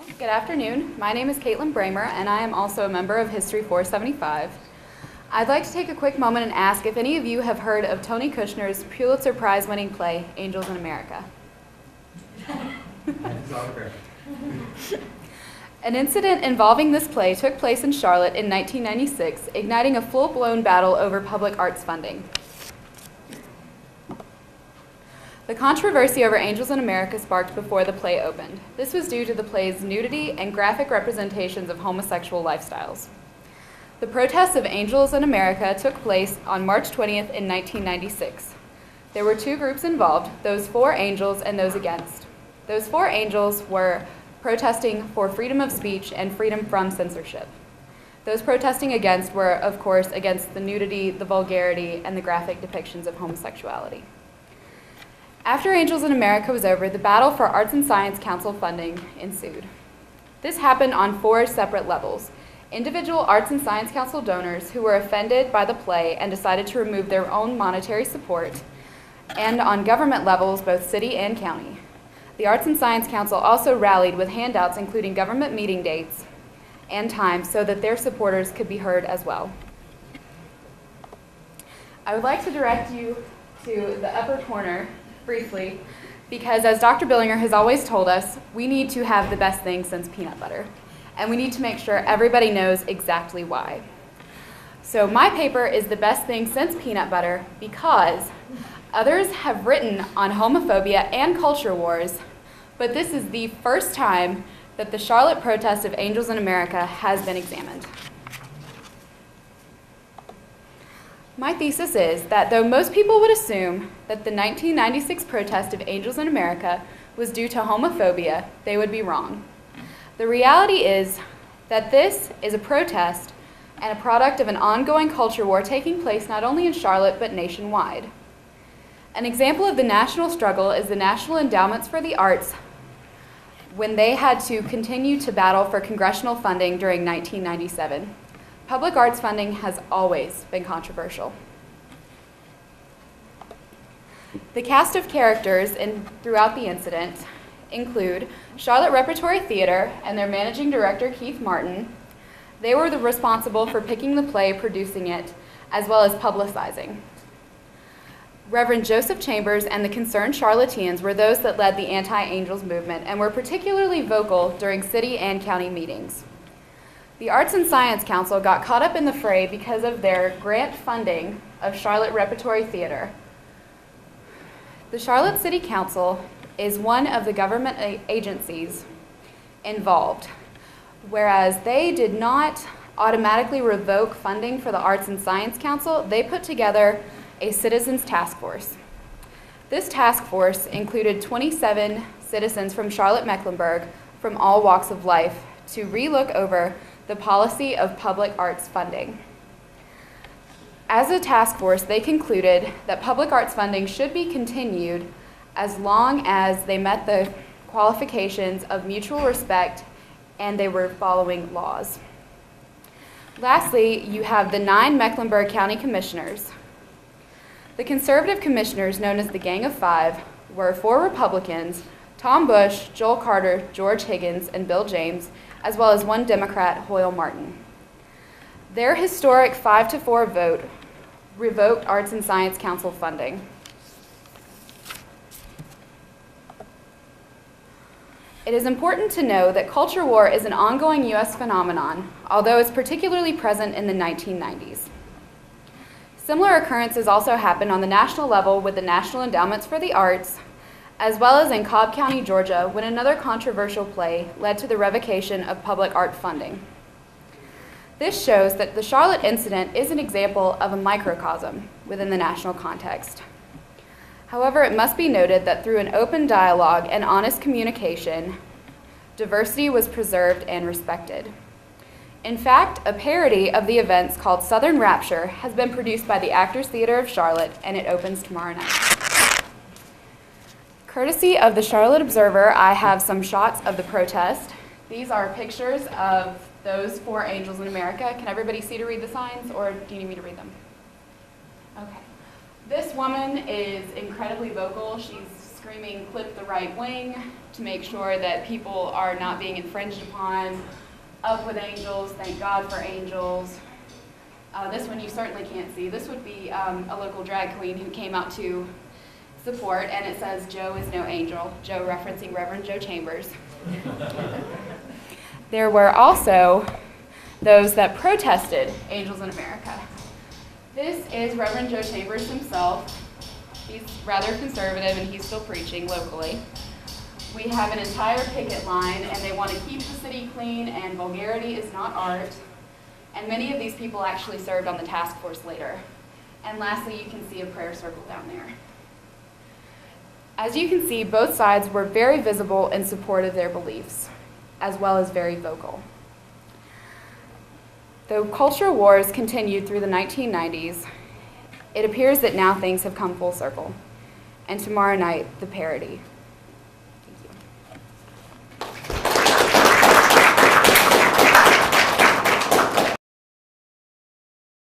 Good afternoon. My name is Caitlin Bramer, and I am also a member of History 475. I'd like to take a quick moment and ask if any of you have heard of Tony Kushner's Pulitzer Prize-winning play, Angels in America. An incident involving this play took place in Charlotte in 1996, igniting a full-blown battle over public arts funding. The controversy over Angels in America sparked before the play opened. This was due to the play's nudity and graphic representations of homosexual lifestyles. The protests of Angels in America took place on March 20th in 1996. There were two groups involved, those for angels and those against. Those for angels were protesting for freedom of speech and freedom from censorship. Those protesting against were, of course, against the nudity, the vulgarity, and the graphic depictions of homosexuality. After Angels in America was over, the battle for Arts and Science Council funding ensued. This happened on 4 separate levels. Individual Arts and Science Council donors who were offended by the play and decided to remove their own monetary support, and on government levels, both city and county. The Arts and Science Council also rallied with handouts including government meeting dates and times so that their supporters could be heard as well. I would like to direct you to the upper corner briefly, because as Dr. Billinger has always told us, we need to have the best thing since peanut butter, and we need to make sure everybody knows exactly why. So my paper is the best thing since peanut butter because others have written on homophobia and culture wars, but this is the first time that the Charlotte protest of Angels in America has been examined. My thesis is that though most people would assume that the 1996 protest of Angels in America was due to homophobia, they would be wrong. The reality is that this is a protest and a product of an ongoing culture war taking place not only in Charlotte but nationwide. An example of the national struggle is the National Endowments for the Arts when they had to continue to battle for congressional funding during 1997. Public arts funding has always been controversial. The cast of characters throughout the incident include Charlotte Repertory Theater and their managing director, Keith Martin. They were responsible for picking the play, producing it, as well as publicizing. Reverend Joseph Chambers and the Concerned Charlotteans were those that led the anti-Angels movement and were particularly vocal during city and county meetings. The Arts and Science Council got caught up in the fray because of their grant funding of Charlotte Repertory Theater. The Charlotte City Council is one of the government agencies involved, whereas they did not automatically revoke funding for the Arts and Science Council. They put together a citizens task force. This task force included 27 citizens from Charlotte Mecklenburg from all walks of life to relook over the policy of public arts funding. As a task force, they concluded that public arts funding should be continued as long as they met the qualifications of mutual respect and they were following laws. Lastly, you have the 9 Mecklenburg County Commissioners. The conservative commissioners, known as the Gang of Five, were 4 Republicans, Tom Bush, Joel Carter, George Higgins, and Bill James, as well as 1 Democrat, Hoyle Martin. Their historic 5-4 vote revoked Arts and Science Council funding. It is important to know that culture war is an ongoing U.S. phenomenon, although it's particularly present in the 1990s. Similar occurrences also happened on the national level with the National Endowments for the Arts, as well as in Cobb County, Georgia, when another controversial play led to the revocation of public art funding. This shows that the Charlotte incident is an example of a microcosm within the national context. However, it must be noted that through an open dialogue and honest communication, diversity was preserved and respected. In fact, a parody of the events called Southern Rapture has been produced by the Actors Theater of Charlotte, and it opens tomorrow night. Courtesy of the Charlotte Observer, I have some shots of the protest. These are pictures of those 4 Angels in America. Can everybody see to read the signs, or do you need me to read them? Okay. This woman is incredibly vocal. She's screaming, "Clip the right wing," to make sure that people are not being infringed upon. Up with angels, thank God for angels. This one you certainly can't see. This would be a local drag queen who came out to support, and it says, "Joe is no angel." Joe referencing Reverend Joe Chambers. There were also those that protested Angels in America. This is Reverend Joe Chambers himself. He's rather conservative and he's still preaching locally. We have an entire picket line, and they want to keep the city clean, and vulgarity is not art. And many of these people actually served on the task force later. And lastly, you can see a prayer circle down there. As you can see, both sides were very visible in support of their beliefs, as well as very vocal. Though culture wars continued through the 1990s, it appears that now things have come full circle. And tomorrow night, the parody.